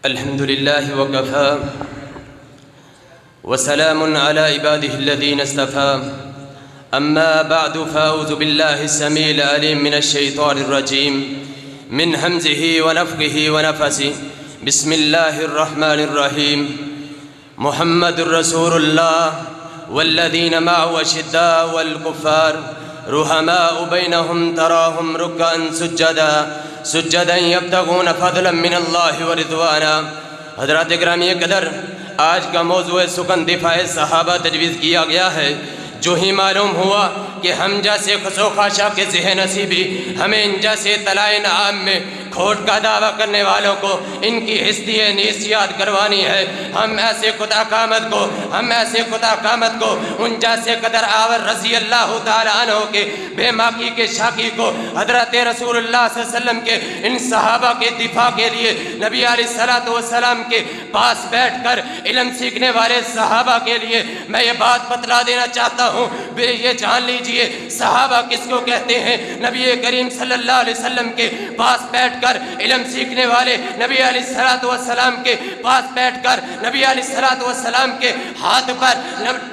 الحمد لله وكفى وسلام على عباده الذين اصطفى أما بعد فأعوذ بالله السميع العليم من الشيطان الرجيم من همزه ونفخه ونفثه بسم الله الرحمن الرحيم محمد رسول الله والذين معه أشداء والكفار رحماء بينهم تراهم ركعا سجدا يبتغون فضلا من الله ورضوانا۔ حضرات گرامی قدر، آج کا موضوع سکن دفاع صحابہ تجویز کیا گیا ہے۔ جو ہی معلوم ہوا کہ ہم جیسے خسو خاشا کے ذہن نصیبی ہمیں ان جیسے طلائع نعام میں کھوٹ کا دعویٰ کرنے والوں کو ان کی حسدی نیست یاد کروانی ہے۔ ہم ایسے خدا قامت کو ان جیسے قدر آور رضی اللہ تعالیٰ عنہ کے بے ماکی کے شاکی کو حضرت رسول اللہ صلی اللہ علیہ وسلم کے ان صحابہ کے دفاع کے لیے نبی علیہ السلام کے پاس بیٹھ کر علم سیکھنے والے صحابہ کے لیے میں یہ بات بتلا دینا چاہتا ہوں۔ یہ جان لیجئے صحابہ کس کو کہتے ہیں۔ نبی کریم صلی اللہ علیہ وسلم کے پاس بیٹھ کر علم سیکھنے والے، نبی علیہ السلام کے پاس بیٹھ کر نبی علیہ السلام کے ہاتھ پر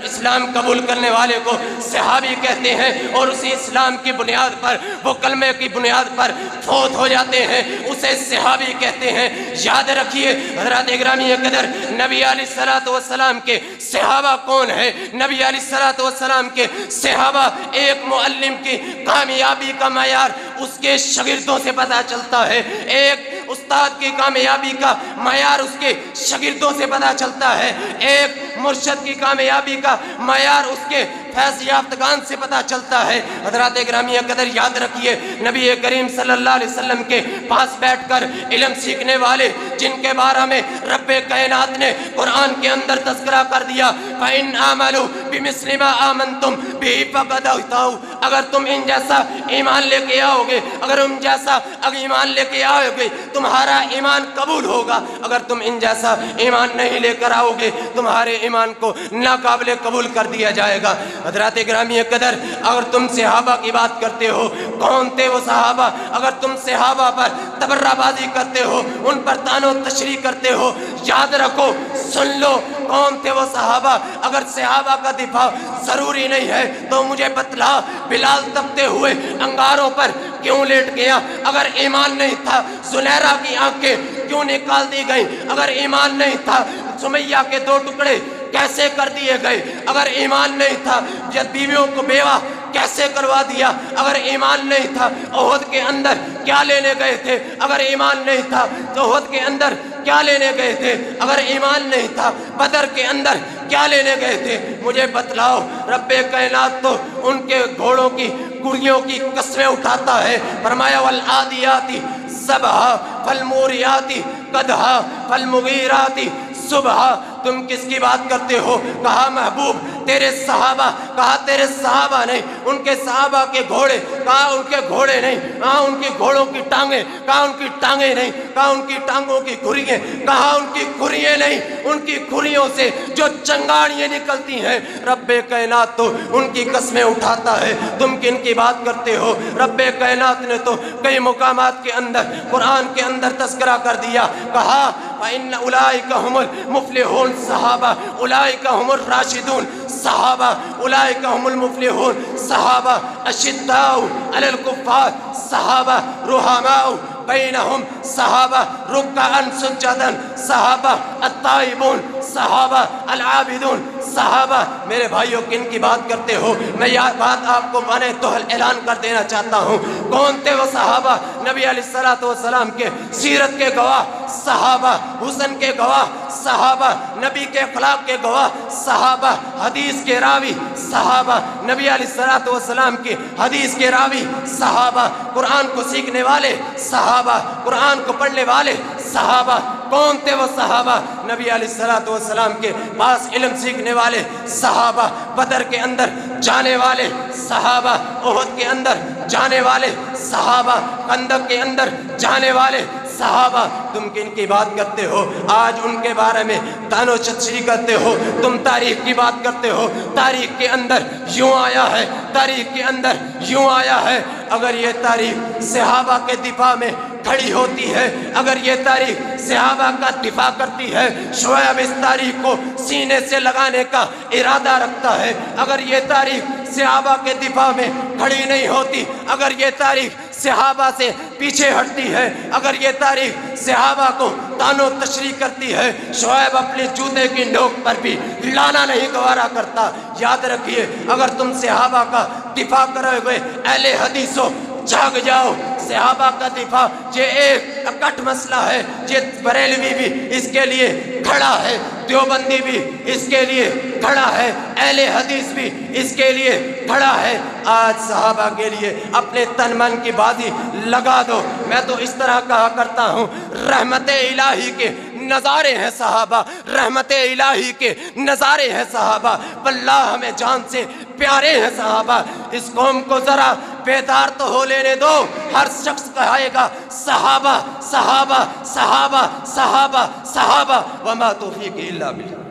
اسلام قبول کرنے والے کو صحابی کہتے ہیں، اور اسی اسلام کی بنیاد پر، وہ کلمے کی بنیاد پر فوت ہو جاتے ہیں، اسے صحابی کہتے ہیں۔ یاد رکھیے حضرات گرامی قدر، نبی علیہ السلام کے صحابہ کون ہیں؟ نبی علیہ السلام کے صحابہ، ایک معلم کی کامیابی کا معیار اس کے شاگردوں سے پتہ چلتا ہے، ایک استاد کی کامیابی کا معیار اس کے شاگردوں سے پتہ چلتا ہے، ایک مرشد کی کامیابی کا معیار اس کے فیض یافتگان سے پتہ چلتا ہے۔ حضرات گرامی قدر یاد رکھیے، نبی کریم صلی اللہ علیہ وسلم کے پاس بیٹھ کر علم سیکھنے والے، جن کے بارے میں رب کائنات نے قرآن کے اندر تذکرہ کر دیا، فَإِنْ آمَنُوا بِمِثْلِ مَا آمَنْتُمْ بِهِ فَقَدْ اهْتَدَوْا، اگر تم ان جیسا ایمان لے کے آؤ گے، اگر ان جیسا ایمان لے کے آؤ گے تمہارا ایمان قبول ہوگا، اگر تم ان جیسا ایمان نہیں لے کر آؤ گے تمہارے ایمان کو ناقابل قبول کر دیا جائے گا۔ حضرات گرامی قدر، اگر تم صحابہ کی بات کرتے ہو، کون تھے وہ صحابہ؟ اگر تم صحابہ پر تبرہ بازی کرتے ہو، ان پر طعن و تشریح کرتے ہو، یاد رکھو، سن لو، کون تھے وہ صحابہ؟ اگر صحابہ کا دفاع ضروری نہیں ہے تو مجھے بتلا، بلال تپتے ہوئے انگاروں پر کیوں لیٹ گیا؟ اگر ایمان نہیں تھا زنیرہ کی آنکھیں کیوں نکال دی گئیں؟ اگر ایمان نہیں تھا سمیہ کے 2 ٹکڑے کیسے کر دیے گئے؟ اگر ایمان نہیں تھا جب بیویوں کو بیوہ کیسے کروا دیا؟ اگر ایمان نہیں تھا احد کے اندر کیا لینے گئے تھے؟ اگر ایمان نہیں تھا تو احد کے اندر کیا لینے گئے تھے؟ اگر ایمان نہیں تھا بدر کے اندر کیا لینے گئے تھے؟ مجھے بتلاؤ۔ رب کائنات تو ان کے گھوڑوں کی گڑیوں کی قسمیں اٹھاتا ہے، فرمایا والعادیاتی ضبحا فالموریاتی قدحا فالمغیراتی صبحا۔ تم کس کی بات کرتے ہو؟ کہا محبوب تیرے صحابہ، کہا تیرے صحابہ نہیں، ان کے صحابہ کے گھوڑے، کہا ان کے گھوڑے نہیں، کہا ان کی گھوڑوں کی ٹانگیں، کہا ان کی ٹانگیں نہیں، کہا ان کی ٹانگوں کی کھرییں، کہا ان کی کھرییں نہیں، ان کی کھریوں سے جو چنگاڑیاں نکلتی ہیں رب کائنات تو ان کی قسمیں اٹھاتا ہے۔ تم کن کی بات کرتے ہو؟ رب کائنات نے تو کئی مقامات کے اندر قرآن کے اندر تذکرہ کر دیا، کہا فَإِنَّ أُولَٰئِكَ هُمُ الْمُفْلِحُونَ صحابہ، اولئک هم الراشدون صحابہ، اولئک هم المفلحون صحابہ، اشداء علی الکفار صحابہ، رحماء بینہم صحابہ، رکعا سجدا صحابہ، التائبون صحابہ، العابدون صحابہ۔ میرے بھائیوں کن کی بات کرتے ہو؟ میں یہ بات آپ کو مانے تو اعلان کر دینا چاہتا ہوں، کون تھے وہ صحابہ؟ نبی علیہ السلام کے سیرت کے گواہ صحابہ، حسن کے گواہ صحابہ، نبی کے اخلاق کے گواہ صحابہ، حدیث کے راوی صحابہ، نبی علیہ السلام کی حدیث کے راوی صحابہ، قرآن کو سیکھنے والے صحابہ، قرآن کو پڑھنے والے صحابہ۔ کون تھے وہ صحابہ؟ نبی علیہ السلام کے پاس علم سیکھنے والے صحابہ، بدر کے اندر جانے والے صحابہ، احد کے اندر جانے والے صحابہ، خندق کے اندر جانے والے صحابہ۔ تم کن کی بات کرتے ہو؟ آج ان کے بارے میں طعن و تشریح کرتے ہو، تم تاریخ کی بات کرتے ہو، تاریخ کے اندر یوں آیا ہے، تاریخ کے اندر یوں آیا ہے۔ اگر یہ تاریخ صحابہ کے دفاع میں کھڑی ہوتی ہے، اگر یہ تاریخ صحابہ کا دفاع کرتی ہے، شعیب اس تاریخ کو سینے سے لگانے کا ارادہ رکھتا ہے۔ اگر یہ تاریخ صحابہ کے دفاع میں کھڑی نہیں ہوتی، اگر یہ تاریخ صحابہ سے پیچھے ہٹتی ہے، اگر یہ تاریخ صحابہ کو طعن و تشریح کرتی ہے، شعیب اپنے جوتے کی نوک پر بھی لانا نہیں گوارا کرتا۔ یاد رکھیے، اگر تم صحابہ کا دفاع کرے ہوئے اہل حدیثوں، جاگ جاؤ۔ صحابہ کا دفاع یہ ایک اکٹ مسئلہ ہے، یہ بریلوی بھی اس کے لیے کھڑا ہے، دیوبندی بھی اس کے لیے کھڑا ہے، اہل حدیث بھی اس کے لیے کھڑا ہے۔ آج صحابہ کے لیے اپنے تن من کی بازی لگا دو۔ میں تو اس طرح کہا کرتا ہوں، رحمت الہی کے نظارے ہیں صحابہ، رحمت الہی کے نظارے ہیں صحابہ، واللہ ہمیں جان سے پیارے ہیں صحابہ۔ اس قوم کو ذرا بیدار تو ہو لینے دو۔ ہر شخص کہے گا صحابہ صحابہ صحابہ صحابہ صحابہ، وما توفیق الا باللہ۔